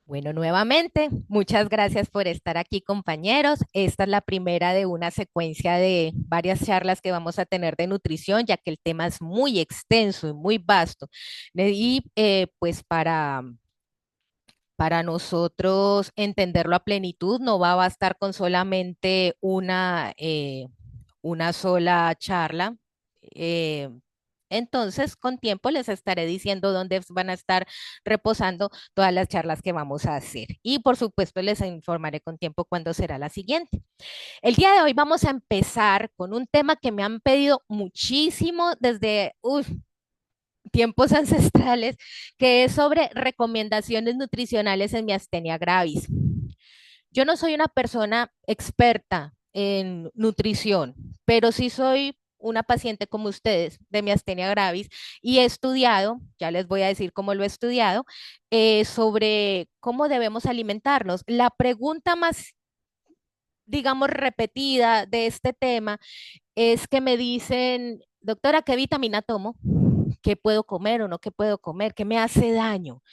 Bueno, nuevamente, muchas gracias por estar aquí, compañeros. Esta es la primera de una secuencia de varias charlas que vamos a tener de nutrición, ya que el tema es muy extenso y muy vasto. Pues para nosotros entenderlo a plenitud, no va a bastar con solamente una sola charla. Eh, entonces, con tiempo les estaré diciendo dónde van a estar reposando todas las charlas que vamos a hacer. Y por supuesto, les informaré con tiempo cuándo será la siguiente. El día de hoy vamos a empezar con un tema que me han pedido muchísimo desde tiempos ancestrales, que es sobre recomendaciones nutricionales en miastenia gravis. Yo no soy una persona experta en nutrición, pero sí soy una paciente como ustedes de miastenia gravis y he estudiado, ya les voy a decir cómo lo he estudiado, sobre cómo debemos alimentarnos. La pregunta más, digamos, repetida de este tema es que me dicen, doctora, ¿qué vitamina tomo? ¿Qué puedo comer o no qué puedo comer? ¿Qué me hace daño?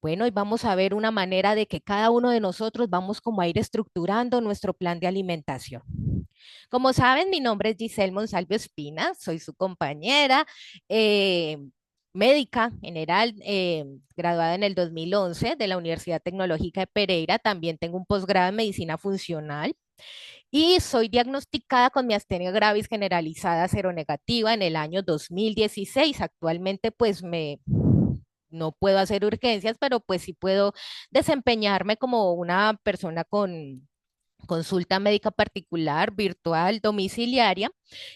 Bueno, y vamos a ver una manera de que cada uno de nosotros vamos como a ir estructurando nuestro plan de alimentación. Como saben, mi nombre es Giselle Monsalvio Espina, soy su compañera, eh, médica general, graduada en el 2011 de la Universidad Tecnológica de Pereira. También tengo un posgrado en medicina funcional y soy diagnosticada con miastenia gravis generalizada seronegativa en el año 2016. Actualmente, no puedo hacer urgencias, pero pues sí puedo desempeñarme como una persona con consulta médica particular, virtual, domiciliaria.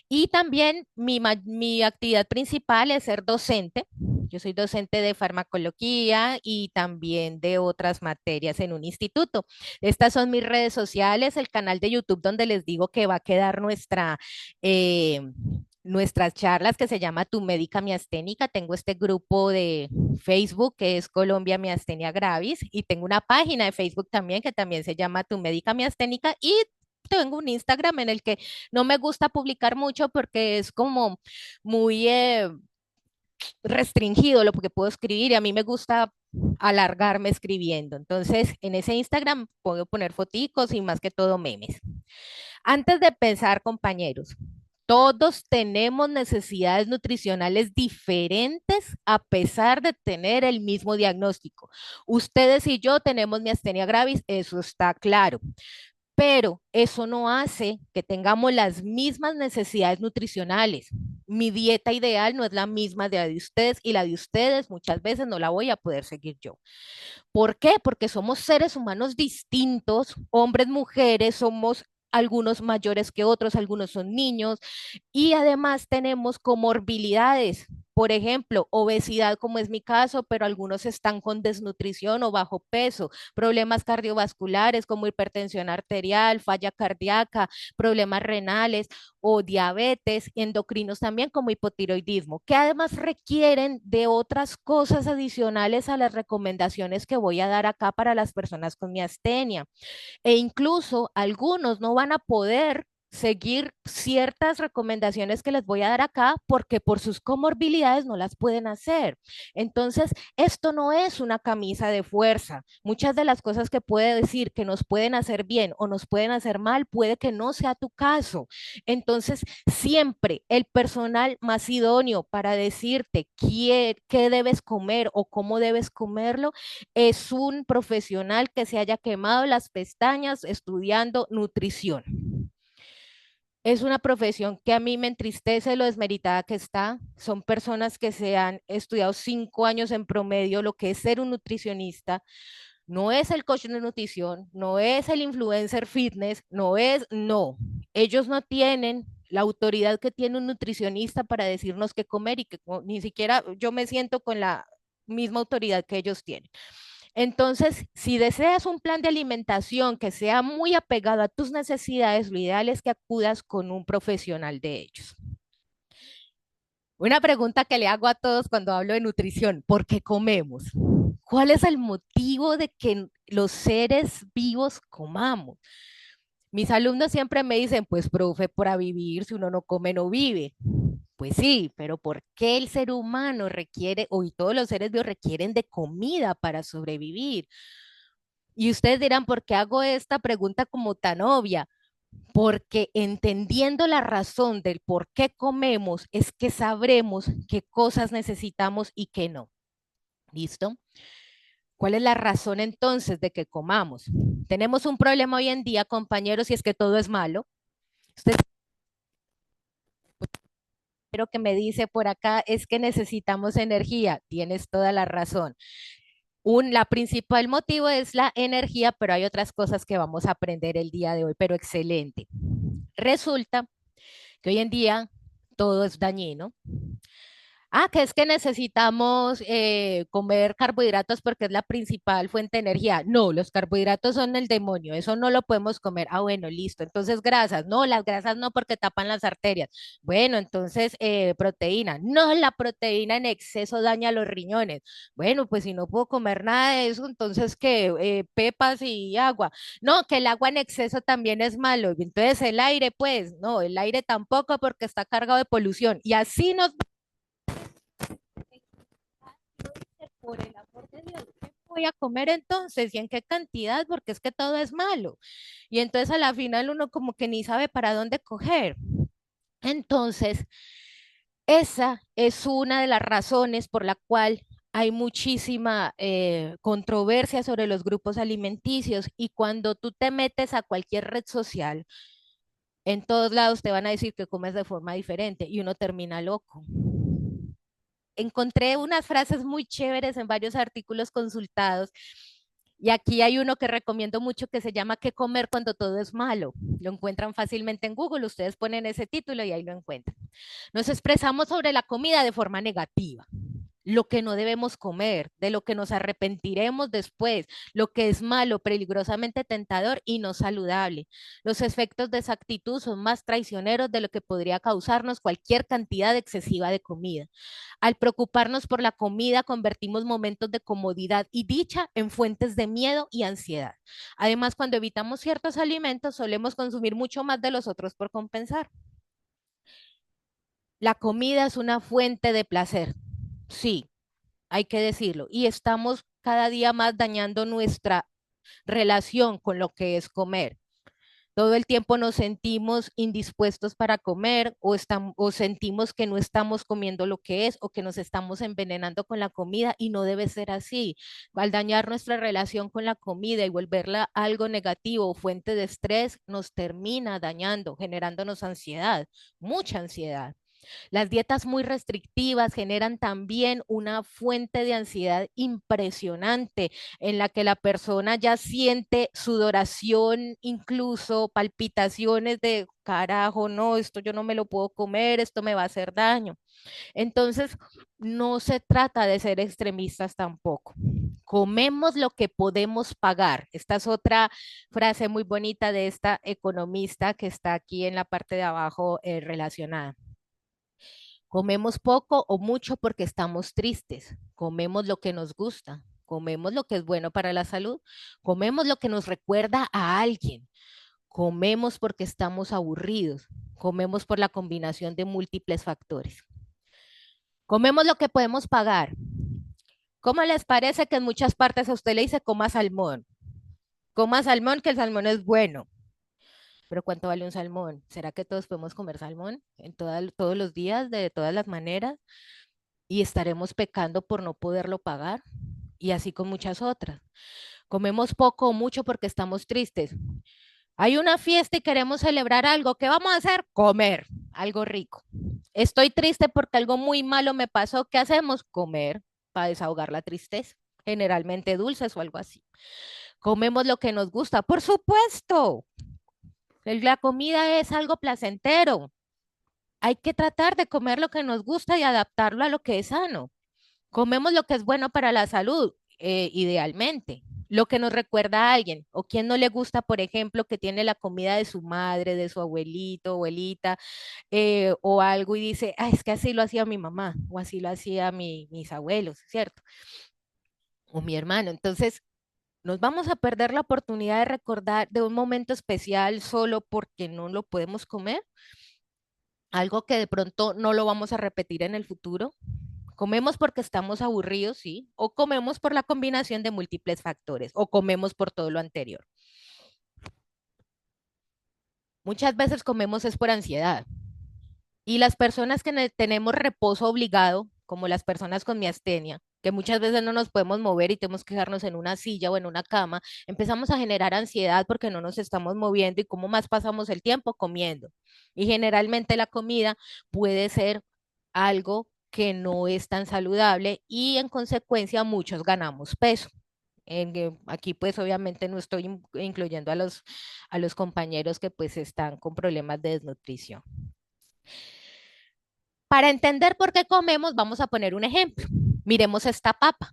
Y también mi actividad principal es ser docente. Yo soy docente de farmacología y también de otras materias en un instituto. Estas son mis redes sociales, el canal de YouTube donde les digo que va a quedar eh, nuestras charlas, que se llama Tu Médica Miasténica. Tengo este grupo de Facebook que es Colombia Miastenia Gravis y tengo una página de Facebook también que también se llama Tu Médica Miasténica y tengo un Instagram en el que no me gusta publicar mucho porque es como muy restringido lo que puedo escribir y a mí me gusta alargarme escribiendo. Entonces, en ese Instagram puedo poner foticos y más que todo memes. Antes de pensar, compañeros, todos tenemos necesidades nutricionales diferentes a pesar de tener el mismo diagnóstico. Ustedes y yo tenemos miastenia gravis, eso está claro, pero eso no hace que tengamos las mismas necesidades nutricionales. Mi dieta ideal no es la misma de la de ustedes y la de ustedes muchas veces no la voy a poder seguir yo. ¿Por qué? Porque somos seres humanos distintos, hombres, mujeres, somos algunos mayores que otros, algunos son niños y además tenemos comorbilidades. Por ejemplo, obesidad, como es mi caso, pero algunos están con desnutrición o bajo peso, problemas cardiovasculares como hipertensión arterial, falla cardíaca, problemas renales o diabetes, endocrinos también como hipotiroidismo, que además requieren de otras cosas adicionales a las recomendaciones que voy a dar acá para las personas con miastenia. E incluso algunos no van a poder seguir ciertas recomendaciones que les voy a dar acá porque por sus comorbilidades no las pueden hacer. Entonces, esto no es una camisa de fuerza. Muchas de las cosas que puede decir que nos pueden hacer bien o nos pueden hacer mal, puede que no sea tu caso. Entonces, siempre el personal más idóneo para decirte qué debes comer o cómo debes comerlo es un profesional que se haya quemado las pestañas estudiando nutrición. Es una profesión que a mí me entristece lo desmeritada que está. Son personas que se han estudiado 5 años en promedio lo que es ser un nutricionista. No es el coach de nutrición, no es el influencer fitness, no. Ellos no tienen la autoridad que tiene un nutricionista para decirnos qué comer y que ni siquiera yo me siento con la misma autoridad que ellos tienen. Entonces, si deseas un plan de alimentación que sea muy apegado a tus necesidades, lo ideal es que acudas con un profesional de ellos. Una pregunta que le hago a todos cuando hablo de nutrición, ¿por qué comemos? ¿Cuál es el motivo de que los seres vivos comamos? Mis alumnos siempre me dicen, pues, profe, para vivir, si uno no come, no vive. Pues sí, pero ¿por qué el ser humano requiere, o y todos los seres vivos requieren de comida para sobrevivir? Y ustedes dirán, ¿por qué hago esta pregunta como tan obvia? Porque entendiendo la razón del por qué comemos es que sabremos qué cosas necesitamos y qué no. ¿Listo? ¿Cuál es la razón entonces de que comamos? Tenemos un problema hoy en día, compañeros, y es que todo es malo. Usted lo que me dice por acá es que necesitamos energía. Tienes toda la razón. La principal motivo es la energía, pero hay otras cosas que vamos a aprender el día de hoy, pero excelente. Resulta que hoy en día todo es dañino. Que es que necesitamos comer carbohidratos porque es la principal fuente de energía. No, los carbohidratos son el demonio, eso no lo podemos comer. Bueno, listo. Entonces grasas, no, las grasas no porque tapan las arterias. Bueno, entonces proteína, no, la proteína en exceso daña los riñones. Bueno, pues si no puedo comer nada de eso, entonces que pepas y agua. No, que el agua en exceso también es malo. Entonces el aire, pues, no, el aire tampoco porque está cargado de polución. Y así nos por el amor de Dios, ¿qué voy a comer entonces? ¿Y en qué cantidad? Porque es que todo es malo. Y entonces a la final uno como que ni sabe para dónde coger. Entonces, esa es una de las razones por la cual hay muchísima controversia sobre los grupos alimenticios y cuando tú te metes a cualquier red social, en todos lados te van a decir que comes de forma diferente y uno termina loco. Encontré unas frases muy chéveres en varios artículos consultados y aquí hay uno que recomiendo mucho que se llama ¿Qué comer cuando todo es malo? Lo encuentran fácilmente en Google, ustedes ponen ese título y ahí lo encuentran. Nos expresamos sobre la comida de forma negativa, lo que no debemos comer, de lo que nos arrepentiremos después, lo que es malo, peligrosamente tentador y no saludable. Los efectos de esa actitud son más traicioneros de lo que podría causarnos cualquier cantidad excesiva de comida. Al preocuparnos por la comida, convertimos momentos de comodidad y dicha en fuentes de miedo y ansiedad. Además, cuando evitamos ciertos alimentos, solemos consumir mucho más de los otros por compensar. La comida es una fuente de placer. Sí, hay que decirlo. Y estamos cada día más dañando nuestra relación con lo que es comer. Todo el tiempo nos sentimos indispuestos para comer o sentimos que no estamos comiendo lo que es o que nos estamos envenenando con la comida y no debe ser así. Al dañar nuestra relación con la comida y volverla algo negativo o fuente de estrés, nos termina dañando, generándonos ansiedad, mucha ansiedad. Las dietas muy restrictivas generan también una fuente de ansiedad impresionante en la que la persona ya siente sudoración, incluso palpitaciones de carajo, no, esto yo no me lo puedo comer, esto me va a hacer daño. Entonces, no se trata de ser extremistas tampoco. Comemos lo que podemos pagar. Esta es otra frase muy bonita de esta economista que está aquí en la parte de abajo relacionada. Comemos poco o mucho porque estamos tristes. Comemos lo que nos gusta. Comemos lo que es bueno para la salud. Comemos lo que nos recuerda a alguien. Comemos porque estamos aburridos. Comemos por la combinación de múltiples factores. Comemos lo que podemos pagar. ¿Cómo les parece que en muchas partes a usted le dice coma salmón? Coma salmón, que el salmón es bueno. Pero ¿cuánto vale un salmón? ¿Será que todos podemos comer salmón todos los días, de todas las maneras? Y estaremos pecando por no poderlo pagar. Y así con muchas otras. Comemos poco o mucho porque estamos tristes. Hay una fiesta y queremos celebrar algo. ¿Qué vamos a hacer? Comer algo rico. Estoy triste porque algo muy malo me pasó. ¿Qué hacemos? Comer para desahogar la tristeza. Generalmente dulces o algo así. Comemos lo que nos gusta. Por supuesto, la comida es algo placentero. Hay que tratar de comer lo que nos gusta y adaptarlo a lo que es sano. Comemos lo que es bueno para la salud, idealmente. Lo que nos recuerda a alguien, o quien no le gusta, por ejemplo, que tiene la comida de su madre, de su abuelito, abuelita, o algo y dice, ah, es que así lo hacía mi mamá, o así lo hacía mis abuelos, ¿cierto? O mi hermano. Entonces, nos vamos a perder la oportunidad de recordar de un momento especial solo porque no lo podemos comer, algo que de pronto no lo vamos a repetir en el futuro. Comemos porque estamos aburridos, sí, o comemos por la combinación de múltiples factores, o comemos por todo lo anterior. Muchas veces comemos es por ansiedad. Y las personas que tenemos reposo obligado, como las personas con miastenia, que muchas veces no nos podemos mover y tenemos que quedarnos en una silla o en una cama, empezamos a generar ansiedad porque no nos estamos moviendo y cómo más pasamos el tiempo comiendo. Y generalmente la comida puede ser algo que no es tan saludable y en consecuencia muchos ganamos peso. Aquí pues obviamente no estoy incluyendo a los compañeros que pues están con problemas de desnutrición. Para entender por qué comemos, vamos a poner un ejemplo. Miremos esta papa.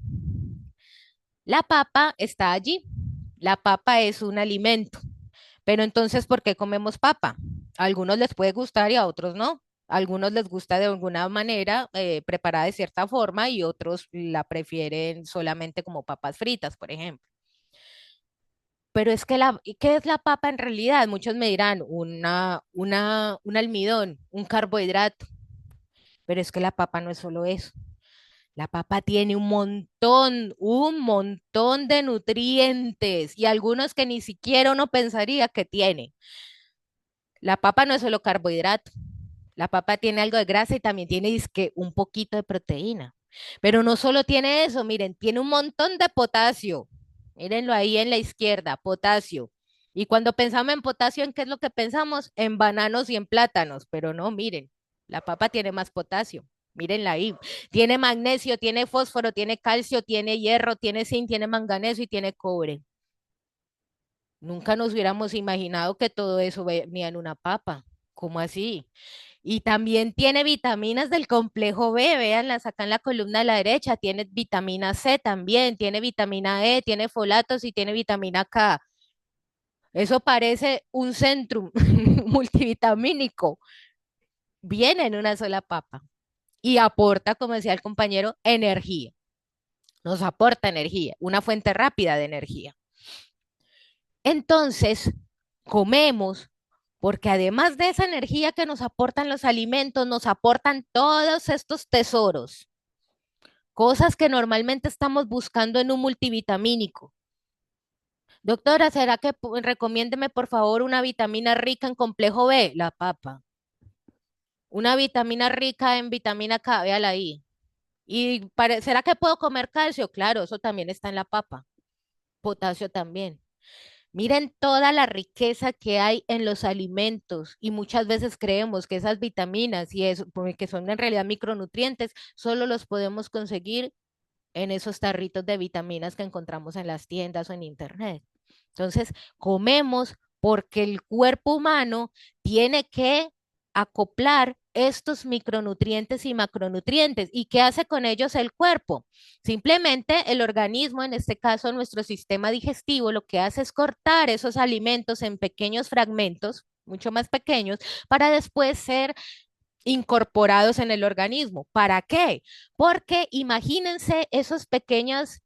La papa está allí. La papa es un alimento. Pero entonces, ¿por qué comemos papa? A algunos les puede gustar y a otros no. A algunos les gusta de alguna manera preparada de cierta forma y otros la prefieren solamente como papas fritas, por ejemplo. Pero es que ¿qué es la papa en realidad? Muchos me dirán, un almidón, un carbohidrato. Pero es que la papa no es solo eso. La papa tiene un montón de nutrientes y algunos que ni siquiera uno pensaría que tiene. La papa no es solo carbohidrato. La papa tiene algo de grasa y también tiene dizque, un poquito de proteína. Pero no solo tiene eso, miren, tiene un montón de potasio. Mírenlo ahí en la izquierda, potasio. Y cuando pensamos en potasio, ¿en qué es lo que pensamos? En bananos y en plátanos. Pero no, miren, la papa tiene más potasio. Mírenla ahí. Tiene magnesio, tiene fósforo, tiene calcio, tiene hierro, tiene zinc, tiene manganeso y tiene cobre. Nunca nos hubiéramos imaginado que todo eso venía en una papa. ¿Cómo así? Y también tiene vitaminas del complejo B, véanlas acá en la columna de la derecha, tiene vitamina C también, tiene vitamina E, tiene folatos y tiene vitamina K. Eso parece un centrum multivitamínico. Viene en una sola papa y aporta, como decía el compañero, energía. Nos aporta energía, una fuente rápida de energía. Entonces, comemos porque además de esa energía que nos aportan los alimentos, nos aportan todos estos tesoros, cosas que normalmente estamos buscando en un multivitamínico. Doctora, ¿será que recomiéndeme por favor una vitamina rica en complejo B? La papa. Una vitamina rica en vitamina K, véala ahí. ¿Y será que puedo comer calcio? Claro, eso también está en la papa. Potasio también. Miren toda la riqueza que hay en los alimentos y muchas veces creemos que esas vitaminas y eso, que son en realidad micronutrientes, solo los podemos conseguir en esos tarritos de vitaminas que encontramos en las tiendas o en internet. Entonces, comemos porque el cuerpo humano tiene que acoplar estos micronutrientes y macronutrientes. ¿Y qué hace con ellos el cuerpo? Simplemente el organismo, en este caso nuestro sistema digestivo, lo que hace es cortar esos alimentos en pequeños fragmentos, mucho más pequeños, para después ser incorporados en el organismo. ¿Para qué? Porque imagínense esos pequeños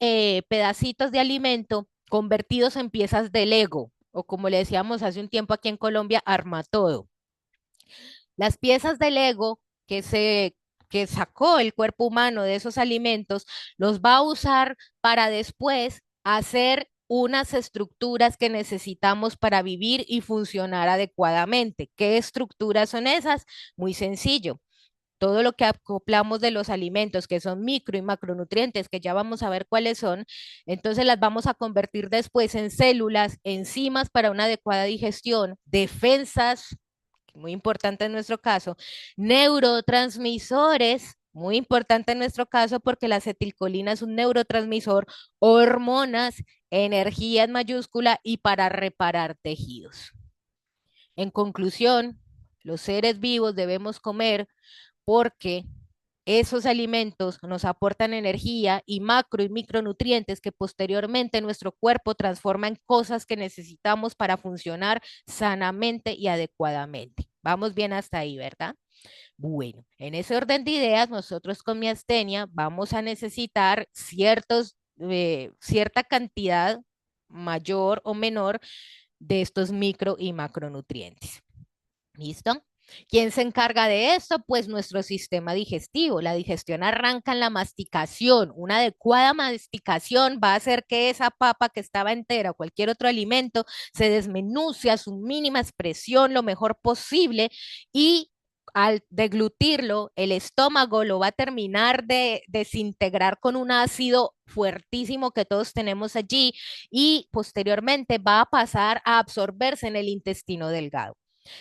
pedacitos de alimento convertidos en piezas de Lego, o como le decíamos hace un tiempo aquí en Colombia, arma todo. Las piezas de Lego que sacó el cuerpo humano de esos alimentos, los va a usar para después hacer unas estructuras que necesitamos para vivir y funcionar adecuadamente. ¿Qué estructuras son esas? Muy sencillo. Todo lo que acoplamos de los alimentos, que son micro y macronutrientes, que ya vamos a ver cuáles son, entonces las vamos a convertir después en células, enzimas para una adecuada digestión, defensas, muy importante en nuestro caso, neurotransmisores, muy importante en nuestro caso porque la acetilcolina es un neurotransmisor, hormonas, energía en mayúscula y para reparar tejidos. En conclusión, los seres vivos debemos comer porque esos alimentos nos aportan energía y macro y micronutrientes que posteriormente nuestro cuerpo transforma en cosas que necesitamos para funcionar sanamente y adecuadamente. Vamos bien hasta ahí, ¿verdad? Bueno, en ese orden de ideas, nosotros con miastenia vamos a necesitar cierta cantidad mayor o menor de estos micro y macronutrientes. ¿Listo? ¿Quién se encarga de esto? Pues nuestro sistema digestivo. La digestión arranca en la masticación. Una adecuada masticación va a hacer que esa papa que estaba entera o cualquier otro alimento se desmenuce a su mínima expresión lo mejor posible y al deglutirlo, el estómago lo va a terminar de desintegrar con un ácido fuertísimo que todos tenemos allí y posteriormente va a pasar a absorberse en el intestino delgado.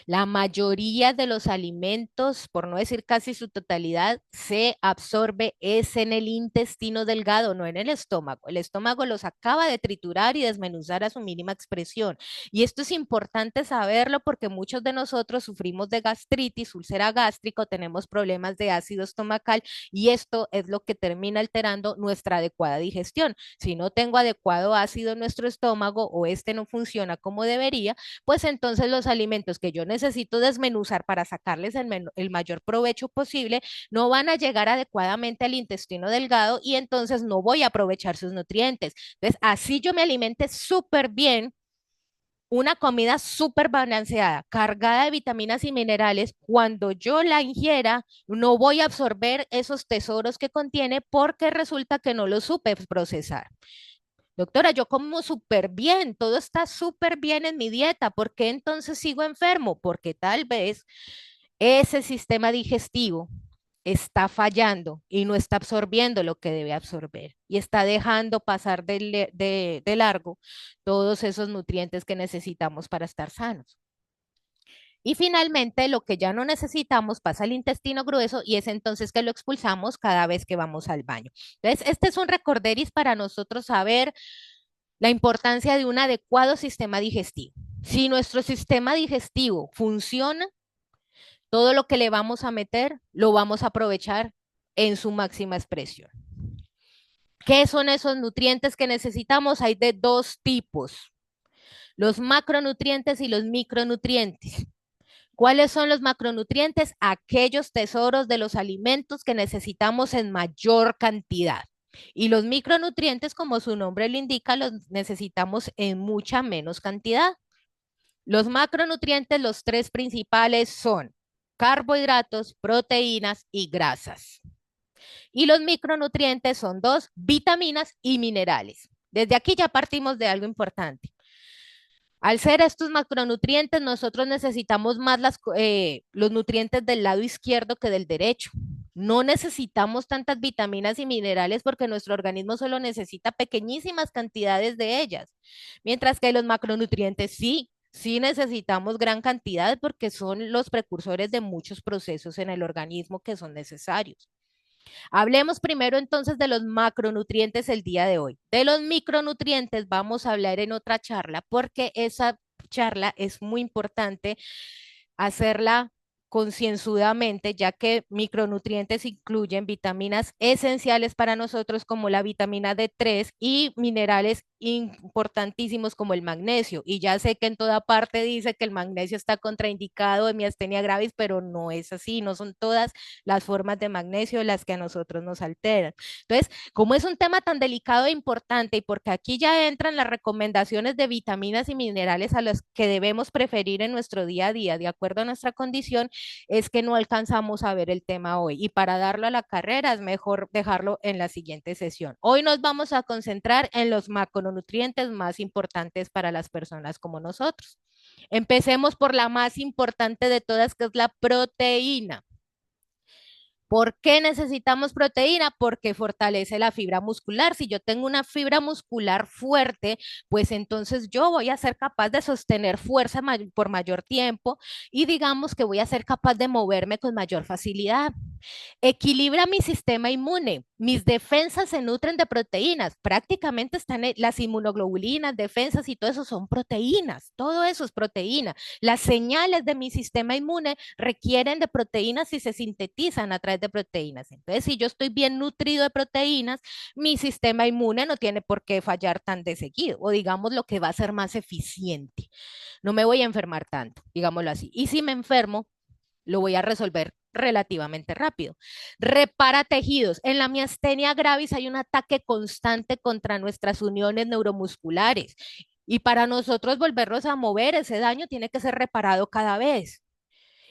La mayoría de los alimentos, por no decir casi su totalidad, se absorbe es en el intestino delgado, no en el estómago. El estómago los acaba de triturar y desmenuzar a su mínima expresión. Y esto es importante saberlo porque muchos de nosotros sufrimos de gastritis, úlcera gástrica, tenemos problemas de ácido estomacal y esto es lo que termina alterando nuestra adecuada digestión. Si no tengo adecuado ácido en nuestro estómago o este no funciona como debería, pues entonces los alimentos que yo necesito desmenuzar para sacarles el mayor provecho posible no van a llegar adecuadamente al intestino delgado y entonces no voy a aprovechar sus nutrientes. Entonces, así yo me alimente súper bien, una comida súper balanceada, cargada de vitaminas y minerales, cuando yo la ingiera, no voy a absorber esos tesoros que contiene porque resulta que no los supe procesar. Doctora, yo como súper bien, todo está súper bien en mi dieta. ¿Por qué entonces sigo enfermo? Porque tal vez ese sistema digestivo está fallando y no está absorbiendo lo que debe absorber y está dejando pasar de largo todos esos nutrientes que necesitamos para estar sanos. Y finalmente, lo que ya no necesitamos pasa al intestino grueso y es entonces que lo expulsamos cada vez que vamos al baño. Entonces, este es un recorderis para nosotros saber la importancia de un adecuado sistema digestivo. Si nuestro sistema digestivo funciona, todo lo que le vamos a meter lo vamos a aprovechar en su máxima expresión. ¿Qué son esos nutrientes que necesitamos? Hay de dos tipos, los macronutrientes y los micronutrientes. ¿Cuáles son los macronutrientes? Aquellos tesoros de los alimentos que necesitamos en mayor cantidad. Y los micronutrientes, como su nombre lo indica, los necesitamos en mucha menos cantidad. Los macronutrientes, los tres principales son carbohidratos, proteínas y grasas. Y los micronutrientes son dos, vitaminas y minerales. Desde aquí ya partimos de algo importante. Al ser estos macronutrientes, nosotros necesitamos más los nutrientes del lado izquierdo que del derecho. No necesitamos tantas vitaminas y minerales porque nuestro organismo solo necesita pequeñísimas cantidades de ellas, mientras que los macronutrientes sí necesitamos gran cantidad porque son los precursores de muchos procesos en el organismo que son necesarios. Hablemos primero entonces de los macronutrientes el día de hoy. De los micronutrientes vamos a hablar en otra charla porque esa charla es muy importante hacerla concienzudamente, ya que micronutrientes incluyen vitaminas esenciales para nosotros como la vitamina D3 y minerales importantísimos como el magnesio. Y ya sé que en toda parte dice que el magnesio está contraindicado en miastenia gravis, pero no es así, no son todas las formas de magnesio las que a nosotros nos alteran. Entonces, como es un tema tan delicado e importante y porque aquí ya entran las recomendaciones de vitaminas y minerales a los que debemos preferir en nuestro día a día, de acuerdo a nuestra condición, es que no alcanzamos a ver el tema hoy. Y para darlo a la carrera es mejor dejarlo en la siguiente sesión. Hoy nos vamos a concentrar en los macronutrientes más importantes para las personas como nosotros. Empecemos por la más importante de todas, que es la proteína. ¿Por qué necesitamos proteína? Porque fortalece la fibra muscular. Si yo tengo una fibra muscular fuerte, pues entonces yo voy a ser capaz de sostener fuerza por mayor tiempo y digamos que voy a ser capaz de moverme con mayor facilidad. Equilibra mi sistema inmune. Mis defensas se nutren de proteínas. Prácticamente están las inmunoglobulinas, defensas y todo eso son proteínas. Todo eso es proteína. Las señales de mi sistema inmune requieren de proteínas y se sintetizan a través de proteínas. Entonces, si yo estoy bien nutrido de proteínas, mi sistema inmune no tiene por qué fallar tan de seguido, o digamos lo que va a ser más eficiente. No me voy a enfermar tanto, digámoslo así. Y si me enfermo, lo voy a resolver relativamente rápido. Repara tejidos. En la miastenia gravis hay un ataque constante contra nuestras uniones neuromusculares y para nosotros volverlos a mover, ese daño tiene que ser reparado cada vez.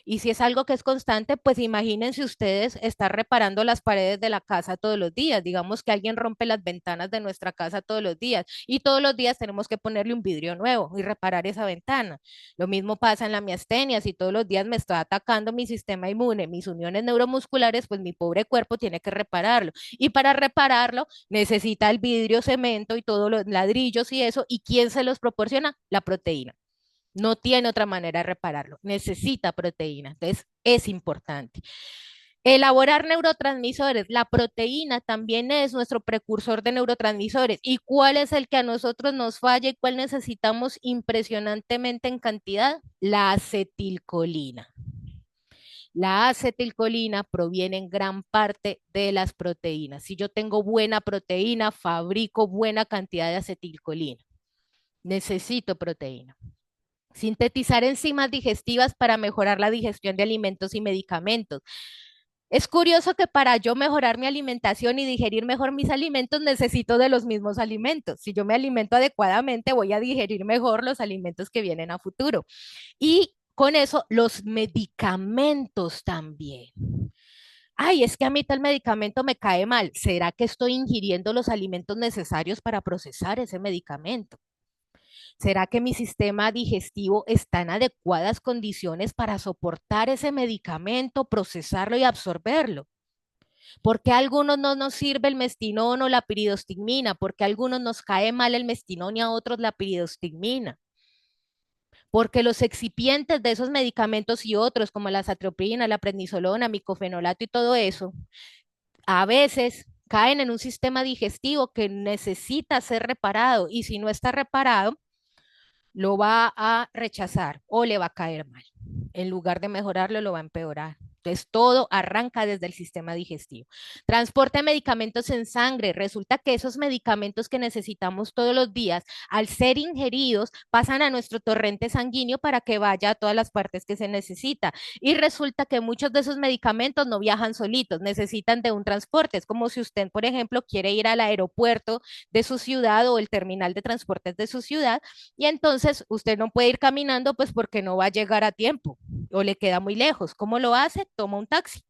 Y si es algo que es constante, pues imagínense ustedes estar reparando las paredes de la casa todos los días. Digamos que alguien rompe las ventanas de nuestra casa todos los días y todos los días tenemos que ponerle un vidrio nuevo y reparar esa ventana. Lo mismo pasa en la miastenia. Si todos los días me está atacando mi sistema inmune, mis uniones neuromusculares, pues mi pobre cuerpo tiene que repararlo. Y para repararlo necesita el vidrio, cemento y todos los ladrillos y eso. ¿Y quién se los proporciona? La proteína. No tiene otra manera de repararlo. Necesita proteína. Entonces, es importante. Elaborar neurotransmisores. La proteína también es nuestro precursor de neurotransmisores. ¿Y cuál es el que a nosotros nos falla y cuál necesitamos impresionantemente en cantidad? La acetilcolina. La acetilcolina proviene en gran parte de las proteínas. Si yo tengo buena proteína, fabrico buena cantidad de acetilcolina. Necesito proteína. Sintetizar enzimas digestivas para mejorar la digestión de alimentos y medicamentos. Es curioso que para yo mejorar mi alimentación y digerir mejor mis alimentos necesito de los mismos alimentos. Si yo me alimento adecuadamente, voy a digerir mejor los alimentos que vienen a futuro. Y con eso, los medicamentos también. Ay, es que a mí tal medicamento me cae mal. ¿Será que estoy ingiriendo los alimentos necesarios para procesar ese medicamento? ¿Será que mi sistema digestivo está en adecuadas condiciones para soportar ese medicamento, procesarlo y absorberlo? ¿Por qué a algunos no nos sirve el mestinón o la piridostigmina? ¿Por qué a algunos nos cae mal el mestinón y a otros la piridostigmina? Porque los excipientes de esos medicamentos y otros, como la satroprina, la prednisolona, micofenolato y todo eso, a veces caen en un sistema digestivo que necesita ser reparado y si no está reparado, lo va a rechazar o le va a caer mal. En lugar de mejorarlo, lo va a empeorar. Entonces, todo arranca desde el sistema digestivo. Transporte de medicamentos en sangre. Resulta que esos medicamentos que necesitamos todos los días, al ser ingeridos, pasan a nuestro torrente sanguíneo para que vaya a todas las partes que se necesita. Y resulta que muchos de esos medicamentos no viajan solitos, necesitan de un transporte. Es como si usted, por ejemplo, quiere ir al aeropuerto de su ciudad o el terminal de transportes de su ciudad y entonces usted no puede ir caminando pues porque no va a llegar a tiempo o le queda muy lejos. ¿Cómo lo hace? Toma un taxi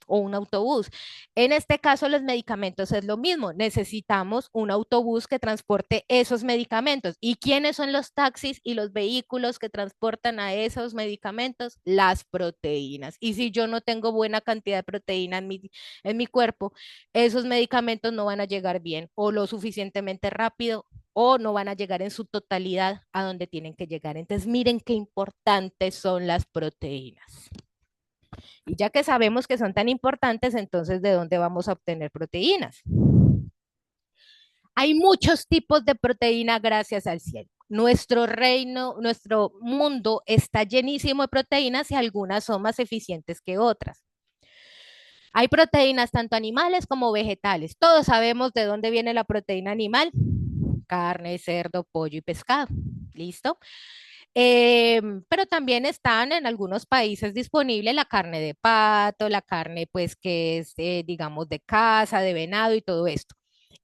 o un autobús. En este caso, los medicamentos es lo mismo. Necesitamos un autobús que transporte esos medicamentos. ¿Y quiénes son los taxis y los vehículos que transportan a esos medicamentos? Las proteínas. Y si yo no tengo buena cantidad de proteína en mi cuerpo, esos medicamentos no van a llegar bien o lo suficientemente rápido o no van a llegar en su totalidad a donde tienen que llegar. Entonces, miren qué importantes son las proteínas. Y ya que sabemos que son tan importantes, entonces, ¿de dónde vamos a obtener proteínas? Hay muchos tipos de proteína gracias al cielo. Nuestro reino, nuestro mundo está llenísimo de proteínas y algunas son más eficientes que otras. Hay proteínas tanto animales como vegetales. Todos sabemos de dónde viene la proteína animal. Carne, cerdo, pollo y pescado. ¿Listo? Pero también están en algunos países disponible la carne de pato, la carne pues que es, digamos, de caza, de venado y todo esto.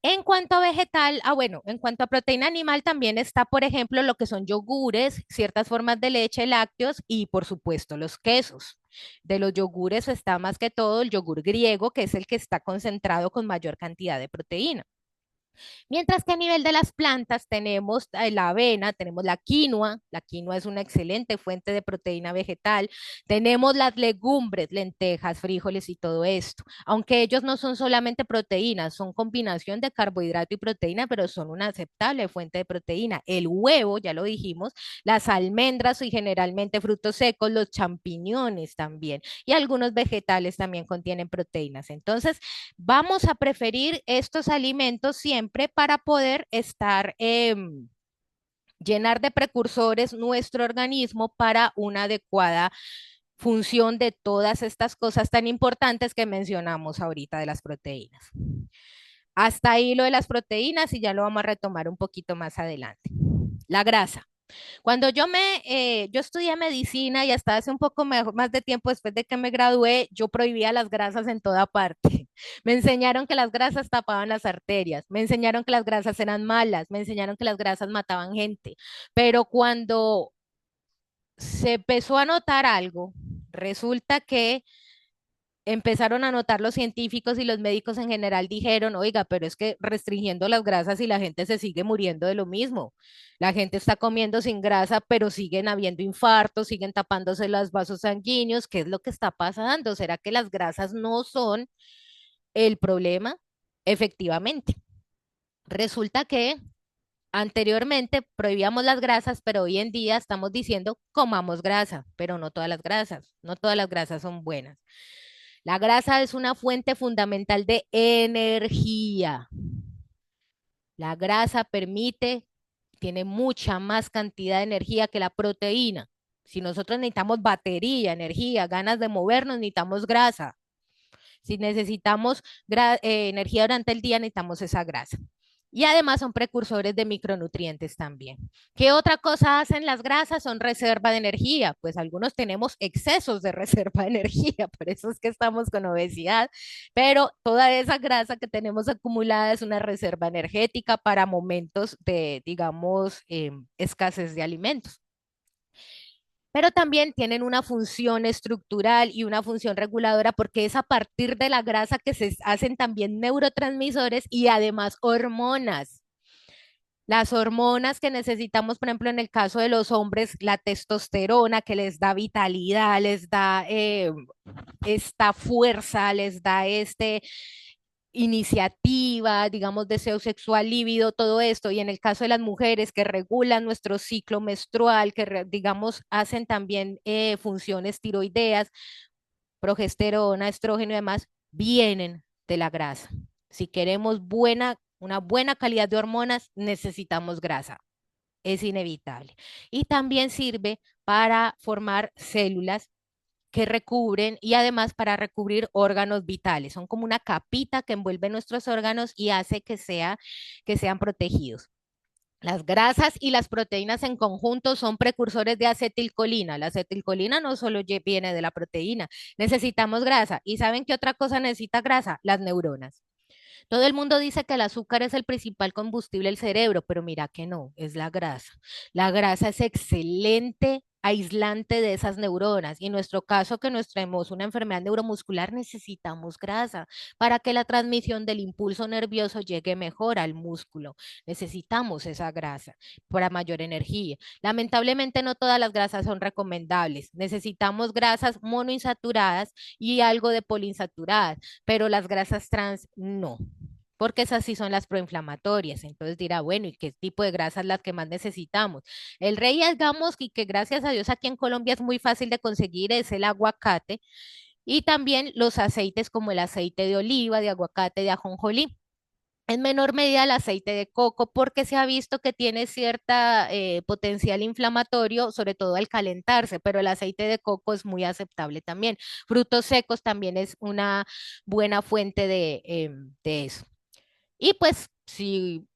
En cuanto a vegetal, bueno, en cuanto a proteína animal también está, por ejemplo, lo que son yogures, ciertas formas de leche, lácteos y, por supuesto, los quesos. De los yogures está más que todo el yogur griego, que es el que está concentrado con mayor cantidad de proteína. Mientras que a nivel de las plantas tenemos la avena, tenemos la quinoa es una excelente fuente de proteína vegetal, tenemos las legumbres, lentejas, frijoles y todo esto, aunque ellos no son solamente proteínas, son combinación de carbohidrato y proteína, pero son una aceptable fuente de proteína. El huevo, ya lo dijimos, las almendras y generalmente frutos secos, los champiñones también, y algunos vegetales también contienen proteínas. Entonces, vamos a preferir estos alimentos siempre para poder estar, llenar de precursores nuestro organismo para una adecuada función de todas estas cosas tan importantes que mencionamos ahorita de las proteínas. Hasta ahí lo de las proteínas y ya lo vamos a retomar un poquito más adelante. La grasa. Cuando yo estudié medicina y hasta hace un poco más de tiempo después de que me gradué, yo prohibía las grasas en toda parte. Me enseñaron que las grasas tapaban las arterias, me enseñaron que las grasas eran malas, me enseñaron que las grasas mataban gente. Pero cuando se empezó a notar algo Resulta que empezaron a notar los científicos y los médicos en general dijeron, oiga, pero es que restringiendo las grasas y la gente se sigue muriendo de lo mismo. La gente está comiendo sin grasa, pero siguen habiendo infartos, siguen tapándose los vasos sanguíneos. ¿Qué es lo que está pasando? ¿Será que las grasas no son el problema? Efectivamente. Resulta que anteriormente prohibíamos las grasas, pero hoy en día estamos diciendo comamos grasa, pero no todas las grasas, no todas las grasas son buenas. La grasa es una fuente fundamental de energía. La grasa tiene mucha más cantidad de energía que la proteína. Si nosotros necesitamos batería, energía, ganas de movernos, necesitamos grasa. Si necesitamos energía durante el día, necesitamos esa grasa. Y además son precursores de micronutrientes también. ¿Qué otra cosa hacen las grasas? Son reserva de energía. Pues algunos tenemos excesos de reserva de energía, por eso es que estamos con obesidad, pero toda esa grasa que tenemos acumulada es una reserva energética para momentos de, digamos, escasez de alimentos, pero también tienen una función estructural y una función reguladora porque es a partir de la grasa que se hacen también neurotransmisores y además hormonas. Las hormonas que necesitamos, por ejemplo, en el caso de los hombres, la testosterona que les da vitalidad, les da esta fuerza, les da iniciativa, digamos, deseo sexual, líbido, todo esto. Y en el caso de las mujeres que regulan nuestro ciclo menstrual, que digamos, hacen también funciones tiroideas, progesterona, estrógeno y demás, vienen de la grasa. Si queremos una buena calidad de hormonas, necesitamos grasa. Es inevitable. Y también sirve para formar células que recubren y además para recubrir órganos vitales. Son como una capita que envuelve nuestros órganos y hace que sean protegidos. Las grasas y las proteínas en conjunto son precursores de acetilcolina. La acetilcolina no solo viene de la proteína, necesitamos grasa. ¿Y saben qué otra cosa necesita grasa? Las neuronas. Todo el mundo dice que el azúcar es el principal combustible del cerebro, pero mira que no, es la grasa. La grasa es excelente aislante de esas neuronas. Y en nuestro caso, que nos traemos una enfermedad neuromuscular, necesitamos grasa para que la transmisión del impulso nervioso llegue mejor al músculo. Necesitamos esa grasa para mayor energía. Lamentablemente, no todas las grasas son recomendables. Necesitamos grasas monoinsaturadas y algo de poliinsaturadas, pero las grasas trans no, porque esas sí son las proinflamatorias. Entonces dirá, bueno, ¿y qué tipo de grasas las que más necesitamos? El rey, digamos, y que gracias a Dios aquí en Colombia es muy fácil de conseguir, es el aguacate y también los aceites como el aceite de oliva, de aguacate, de ajonjolí. En menor medida el aceite de coco porque se ha visto que tiene cierta potencial inflamatorio, sobre todo al calentarse, pero el aceite de coco es muy aceptable también. Frutos secos también es una buena fuente de eso. Y pues si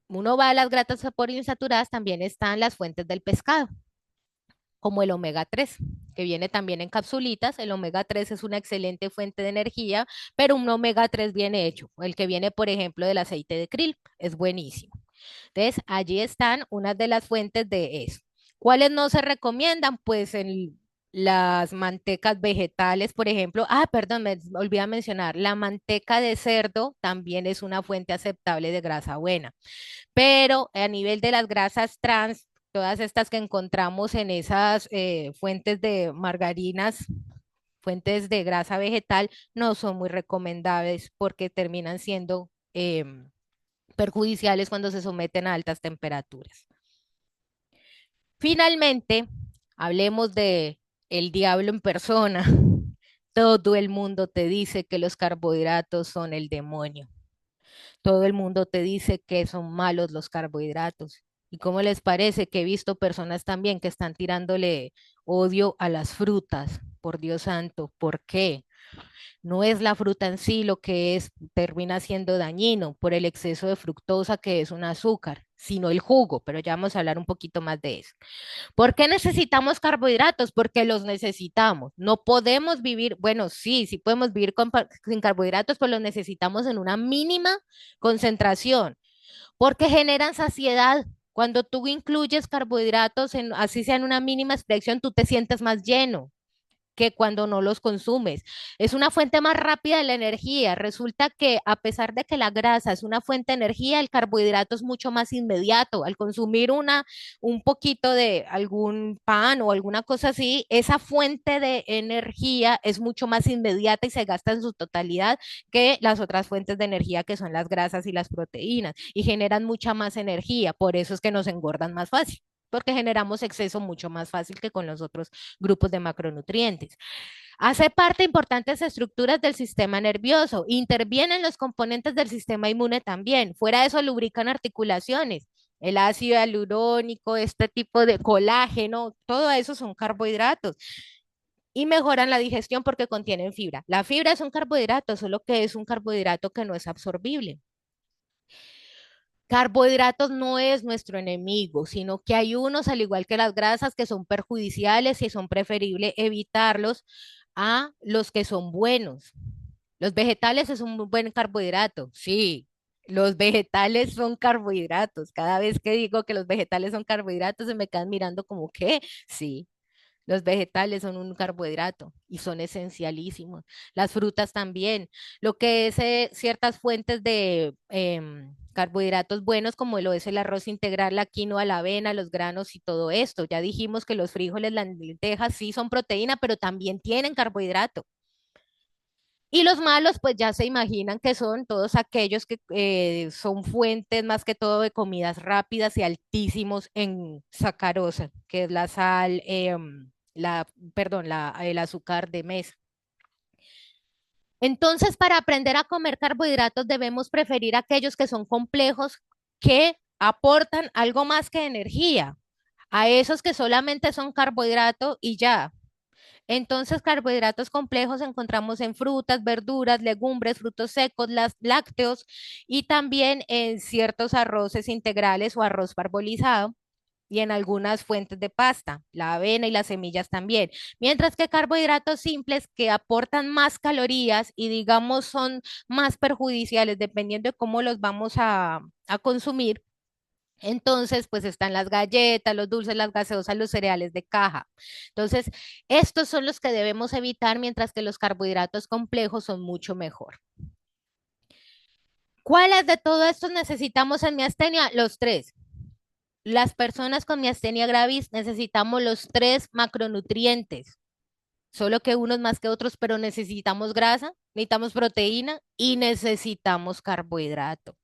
uno va a las grasas poliinsaturadas, también están las fuentes del pescado, como el omega 3, que viene también en capsulitas. El omega 3 es una excelente fuente de energía, pero un omega 3 bien hecho, el que viene, por ejemplo, del aceite de krill, es buenísimo. Entonces, allí están unas de las fuentes de eso. ¿Cuáles no se recomiendan? Pues en las mantecas vegetales, por ejemplo. Ah, perdón, me olvidé mencionar, la manteca de cerdo también es una fuente aceptable de grasa buena, pero a nivel de las grasas trans, todas estas que encontramos en esas fuentes de margarinas, fuentes de grasa vegetal, no son muy recomendables porque terminan siendo perjudiciales cuando se someten a altas temperaturas. Finalmente, hablemos de el diablo en persona. Todo el mundo te dice que los carbohidratos son el demonio. Todo el mundo te dice que son malos los carbohidratos. ¿Y cómo les parece que he visto personas también que están tirándole odio a las frutas? Por Dios santo, ¿por qué? No es la fruta en sí lo que es, termina siendo dañino por el exceso de fructosa que es un azúcar, sino el jugo, pero ya vamos a hablar un poquito más de eso. ¿Por qué necesitamos carbohidratos? Porque los necesitamos. No podemos vivir, bueno, sí, sí podemos vivir sin carbohidratos, pero los necesitamos en una mínima concentración, porque generan saciedad. Cuando tú incluyes carbohidratos, así sea en una mínima expresión, tú te sientes más lleno. que cuando no los consumes. Es una fuente más rápida de la energía. Resulta que a pesar de que la grasa es una fuente de energía, el carbohidrato es mucho más inmediato. Al consumir un poquito de algún pan o alguna cosa así, esa fuente de energía es mucho más inmediata y se gasta en su totalidad que las otras fuentes de energía que son las grasas y las proteínas y generan mucha más energía. Por eso es que nos engordan más fácil, porque generamos exceso mucho más fácil que con los otros grupos de macronutrientes. Hace parte de importantes estructuras del sistema nervioso, intervienen los componentes del sistema inmune también. Fuera de eso, lubrican articulaciones. El ácido hialurónico, este tipo de colágeno, todo eso son carbohidratos y mejoran la digestión porque contienen fibra. La fibra es un carbohidrato, solo que es un carbohidrato que no es absorbible. Carbohidratos no es nuestro enemigo, sino que hay unos, al igual que las grasas, que son perjudiciales y son preferible evitarlos a los que son buenos. Los vegetales es un muy buen carbohidrato, sí. Los vegetales son carbohidratos. Cada vez que digo que los vegetales son carbohidratos, se me quedan mirando como, ¿qué? Sí. Los vegetales son un carbohidrato y son esencialísimos. Las frutas también. Lo que es ciertas fuentes de carbohidratos buenos, como lo es el arroz integral, la quinoa, la avena, los granos y todo esto. Ya dijimos que los frijoles, las lentejas sí son proteína, pero también tienen carbohidrato. Y los malos, pues ya se imaginan que son todos aquellos que son fuentes más que todo de comidas rápidas y altísimos en sacarosa, que es la sal, perdón, el azúcar de mesa. Entonces, para aprender a comer carbohidratos debemos preferir aquellos que son complejos, que aportan algo más que energía, a esos que solamente son carbohidrato y ya. Entonces, carbohidratos complejos encontramos en frutas, verduras, legumbres, frutos secos, las lácteos y también en ciertos arroces integrales o arroz parbolizado y en algunas fuentes de pasta, la avena y las semillas también. Mientras que carbohidratos simples que aportan más calorías y digamos son más perjudiciales dependiendo de cómo los vamos a consumir, entonces, pues están las galletas, los dulces, las gaseosas, los cereales de caja. Entonces, estos son los que debemos evitar, mientras que los carbohidratos complejos son mucho mejor. ¿Cuáles de todos estos necesitamos en miastenia? Los tres. Las personas con miastenia gravis necesitamos los tres macronutrientes, solo que unos más que otros, pero necesitamos grasa, necesitamos proteína y necesitamos carbohidrato.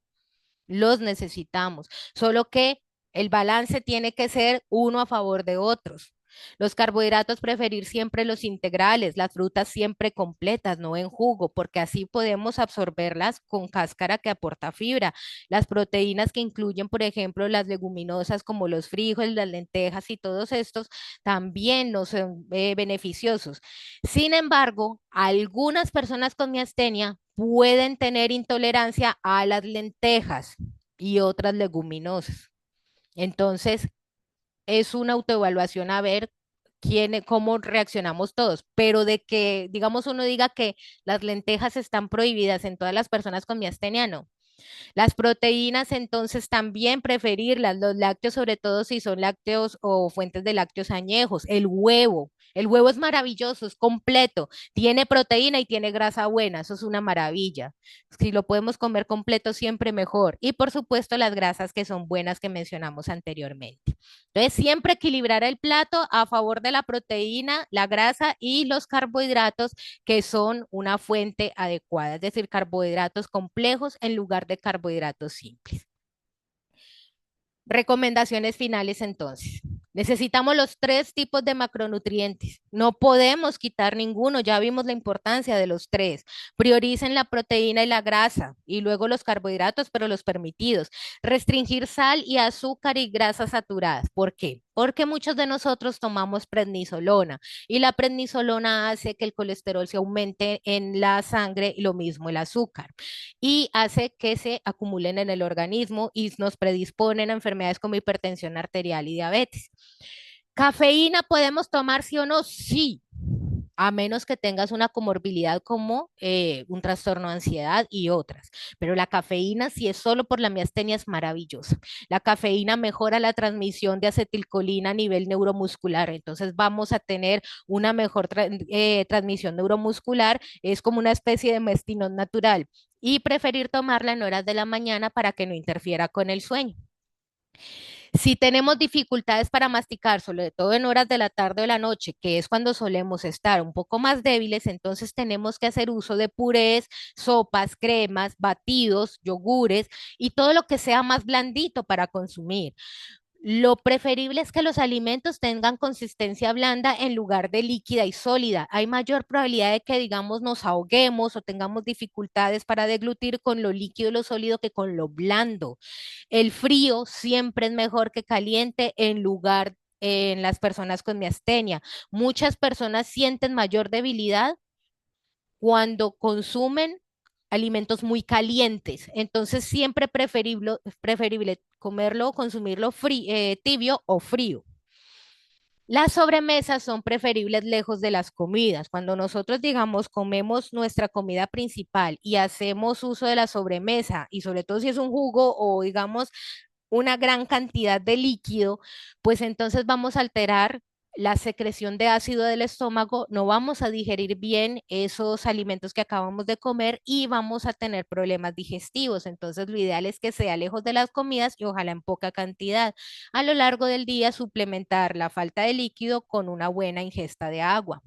Los necesitamos, solo que el balance tiene que ser uno a favor de otros. Los carbohidratos preferir siempre los integrales, las frutas siempre completas, no en jugo, porque así podemos absorberlas con cáscara que aporta fibra. Las proteínas que incluyen, por ejemplo, las leguminosas como los frijoles, las lentejas y todos estos también no son beneficiosos. Sin embargo, algunas personas con miastenia pueden tener intolerancia a las lentejas y otras leguminosas. Entonces, es una autoevaluación a ver cómo reaccionamos todos, pero de que, digamos, uno diga que las lentejas están prohibidas en todas las personas con miastenia, no. Las proteínas, entonces, también preferirlas, los lácteos, sobre todo si son lácteos o fuentes de lácteos añejos, el huevo. El huevo es maravilloso, es completo, tiene proteína y tiene grasa buena, eso es una maravilla. Si lo podemos comer completo, siempre mejor. Y por supuesto, las grasas que son buenas que mencionamos anteriormente. Entonces, siempre equilibrar el plato a favor de la proteína, la grasa y los carbohidratos que son una fuente adecuada, es decir, carbohidratos complejos en lugar de carbohidratos simples. Recomendaciones finales entonces. Necesitamos los tres tipos de macronutrientes. No podemos quitar ninguno. Ya vimos la importancia de los tres. Prioricen la proteína y la grasa y luego los carbohidratos, pero los permitidos. Restringir sal y azúcar y grasas saturadas. ¿Por qué? Porque muchos de nosotros tomamos prednisolona y la prednisolona hace que el colesterol se aumente en la sangre y lo mismo el azúcar y hace que se acumulen en el organismo y nos predisponen a enfermedades como hipertensión arterial y diabetes. ¿Cafeína podemos tomar sí o no? Sí. a menos que tengas una comorbilidad como un trastorno de ansiedad y otras. Pero la cafeína, si es solo por la miastenia, es maravillosa. La cafeína mejora la transmisión de acetilcolina a nivel neuromuscular, entonces vamos a tener una mejor transmisión neuromuscular, es como una especie de mestinón natural y preferir tomarla en horas de la mañana para que no interfiera con el sueño. Si tenemos dificultades para masticar, sobre todo en horas de la tarde o de la noche, que es cuando solemos estar un poco más débiles, entonces tenemos que hacer uso de purés, sopas, cremas, batidos, yogures y todo lo que sea más blandito para consumir. Lo preferible es que los alimentos tengan consistencia blanda en lugar de líquida y sólida. Hay mayor probabilidad de que, digamos, nos ahoguemos o tengamos dificultades para deglutir con lo líquido y lo sólido que con lo blando. El frío siempre es mejor que caliente en lugar en las personas con miastenia. Muchas personas sienten mayor debilidad cuando consumen alimentos muy calientes. Entonces, siempre preferible comerlo o consumirlo tibio o frío. Las sobremesas son preferibles lejos de las comidas. Cuando nosotros, digamos, comemos nuestra comida principal y hacemos uso de la sobremesa, y sobre todo si es un jugo o, digamos, una gran cantidad de líquido, pues entonces vamos a alterar la secreción de ácido del estómago, no vamos a digerir bien esos alimentos que acabamos de comer y vamos a tener problemas digestivos. Entonces, lo ideal es que sea lejos de las comidas y ojalá en poca cantidad. A lo largo del día, suplementar la falta de líquido con una buena ingesta de agua.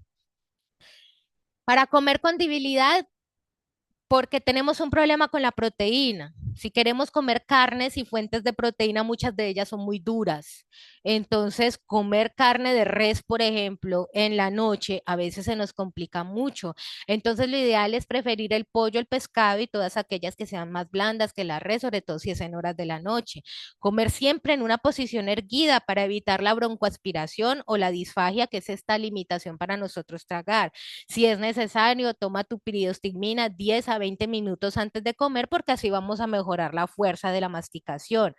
Para comer con debilidad, porque tenemos un problema con la proteína. Si queremos comer carnes y fuentes de proteína, muchas de ellas son muy duras. Entonces, comer carne de res, por ejemplo, en la noche a veces se nos complica mucho. Entonces, lo ideal es preferir el pollo, el pescado y todas aquellas que sean más blandas que la res, sobre todo si es en horas de la noche. Comer siempre en una posición erguida para evitar la broncoaspiración o la disfagia, que es esta limitación para nosotros tragar. Si es necesario, toma tu piridostigmina 10 a 20 minutos antes de comer porque así vamos a mejorar la fuerza de la masticación.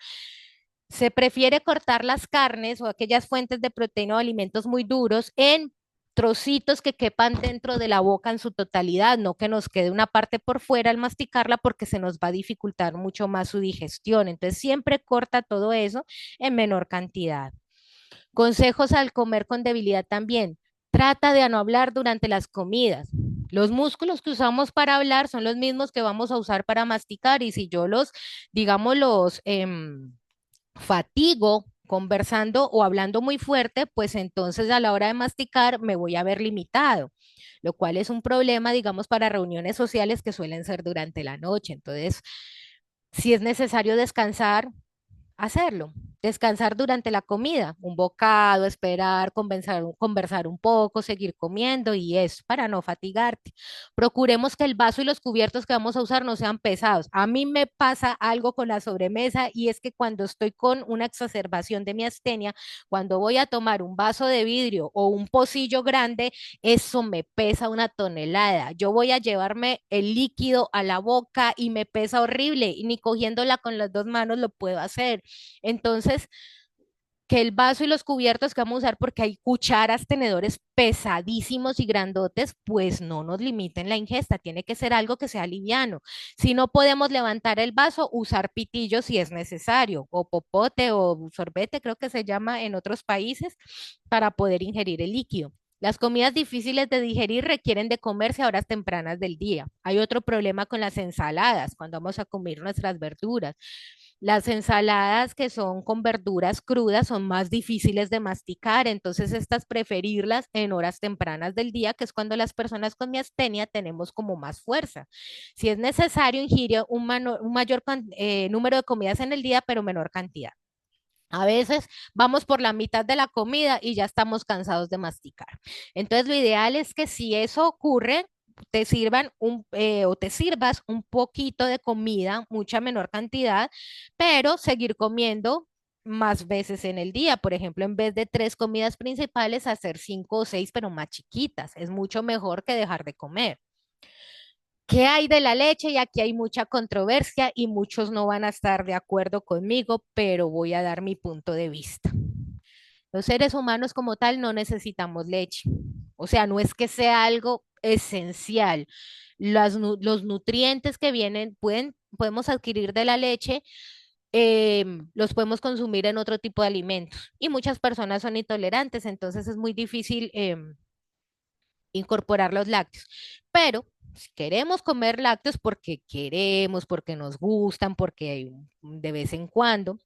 Se prefiere cortar las carnes o aquellas fuentes de proteína o alimentos muy duros en trocitos que quepan dentro de la boca en su totalidad, no que nos quede una parte por fuera al masticarla porque se nos va a dificultar mucho más su digestión. Entonces siempre corta todo eso en menor cantidad. Consejos al comer con debilidad también. Trata de no hablar durante las comidas. Los músculos que usamos para hablar son los mismos que vamos a usar para masticar y si yo digamos, fatigo conversando o hablando muy fuerte, pues entonces a la hora de masticar me voy a ver limitado, lo cual es un problema, digamos, para reuniones sociales que suelen ser durante la noche. Entonces, si es necesario descansar, hacerlo. Descansar durante la comida, un bocado, esperar, conversar un poco, seguir comiendo y es para no fatigarte. Procuremos que el vaso y los cubiertos que vamos a usar no sean pesados. A mí me pasa algo con la sobremesa y es que cuando estoy con una exacerbación de mi astenia, cuando voy a tomar un vaso de vidrio o un pocillo grande, eso me pesa una tonelada. Yo voy a llevarme el líquido a la boca y me pesa horrible y ni cogiéndola con las dos manos lo puedo hacer. Entonces, que el vaso y los cubiertos que vamos a usar, porque hay cucharas, tenedores pesadísimos y grandotes, pues no nos limiten la ingesta, tiene que ser algo que sea liviano. Si no podemos levantar el vaso, usar pitillo si es necesario, o popote o sorbete, creo que se llama en otros países, para poder ingerir el líquido. Las comidas difíciles de digerir requieren de comerse a horas tempranas del día. Hay otro problema con las ensaladas, cuando vamos a comer nuestras verduras. Las ensaladas que son con verduras crudas son más difíciles de masticar, entonces estas preferirlas en horas tempranas del día, que es cuando las personas con miastenia tenemos como más fuerza. Si es necesario, ingirir un mayor número de comidas en el día, pero menor cantidad. A veces vamos por la mitad de la comida y ya estamos cansados de masticar. Entonces, lo ideal es que si eso ocurre, te sirvan o te sirvas un poquito de comida, mucha menor cantidad, pero seguir comiendo más veces en el día. Por ejemplo, en vez de 3 comidas principales, hacer 5 o 6, pero más chiquitas. Es mucho mejor que dejar de comer. ¿Qué hay de la leche? Y aquí hay mucha controversia y muchos no van a estar de acuerdo conmigo, pero voy a dar mi punto de vista. Los seres humanos como tal no necesitamos leche. O sea, no es que sea algo esencial. Los nutrientes que vienen, podemos adquirir de la leche, los podemos consumir en otro tipo de alimentos. Y muchas personas son intolerantes, entonces es muy difícil incorporar los lácteos. Pero si queremos comer lácteos porque queremos, porque nos gustan, porque de vez en cuando,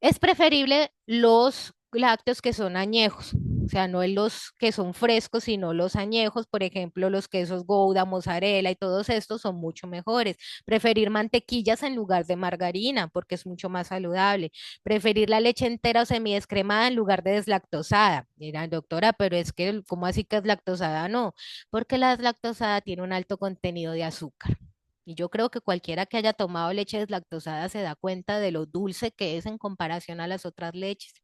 es preferible los lácteos que son añejos, o sea, no los que son frescos, sino los añejos, por ejemplo, los quesos Gouda, mozzarella y todos estos son mucho mejores. Preferir mantequillas en lugar de margarina, porque es mucho más saludable. Preferir la leche entera o semidescremada en lugar de deslactosada. Mira, doctora, pero es que, ¿cómo así que es lactosada? No, porque la deslactosada tiene un alto contenido de azúcar. Y yo creo que cualquiera que haya tomado leche deslactosada se da cuenta de lo dulce que es en comparación a las otras leches.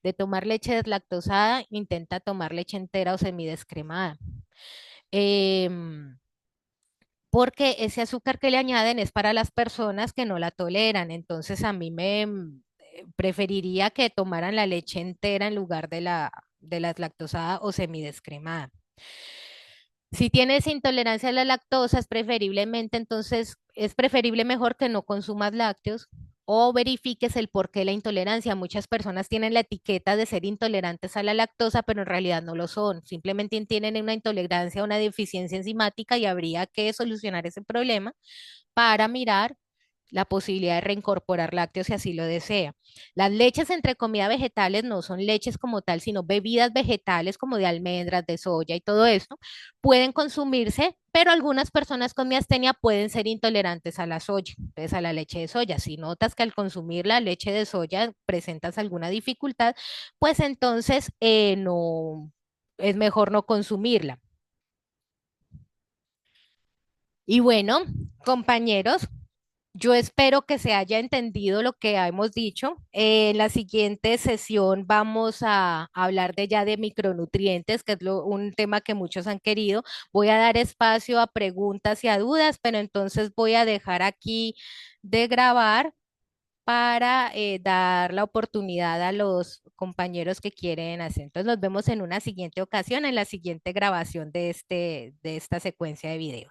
De tomar leche deslactosada, intenta tomar leche entera o semidescremada. Em, Porque ese azúcar que le añaden es para las personas que no la toleran. Entonces a mí preferiría que tomaran la leche entera en lugar de la lactosada o semidescremada. Si tienes intolerancia a la lactosa, es preferible mejor que no consumas lácteos o verifiques el porqué de la intolerancia. Muchas personas tienen la etiqueta de ser intolerantes a la lactosa, pero en realidad no lo son. Simplemente tienen una intolerancia a una deficiencia enzimática y habría que solucionar ese problema para mirar la posibilidad de reincorporar lácteos si así lo desea. Las leches entre comida vegetales no son leches como tal, sino bebidas vegetales como de almendras, de soya y todo esto. Pueden consumirse, pero algunas personas con miastenia pueden ser intolerantes a la soya, entonces a la leche de soya. Si notas que al consumir la leche de soya presentas alguna dificultad, pues entonces no, es mejor no consumirla. Y bueno, compañeros, yo espero que se haya entendido lo que hemos dicho. En la siguiente sesión vamos a hablar de ya de micronutrientes, que es un tema que muchos han querido. Voy a dar espacio a preguntas y a dudas, pero entonces voy a dejar aquí de grabar para dar la oportunidad a los compañeros que quieren hacer. Entonces nos vemos en una siguiente ocasión, en la siguiente grabación de esta secuencia de videos.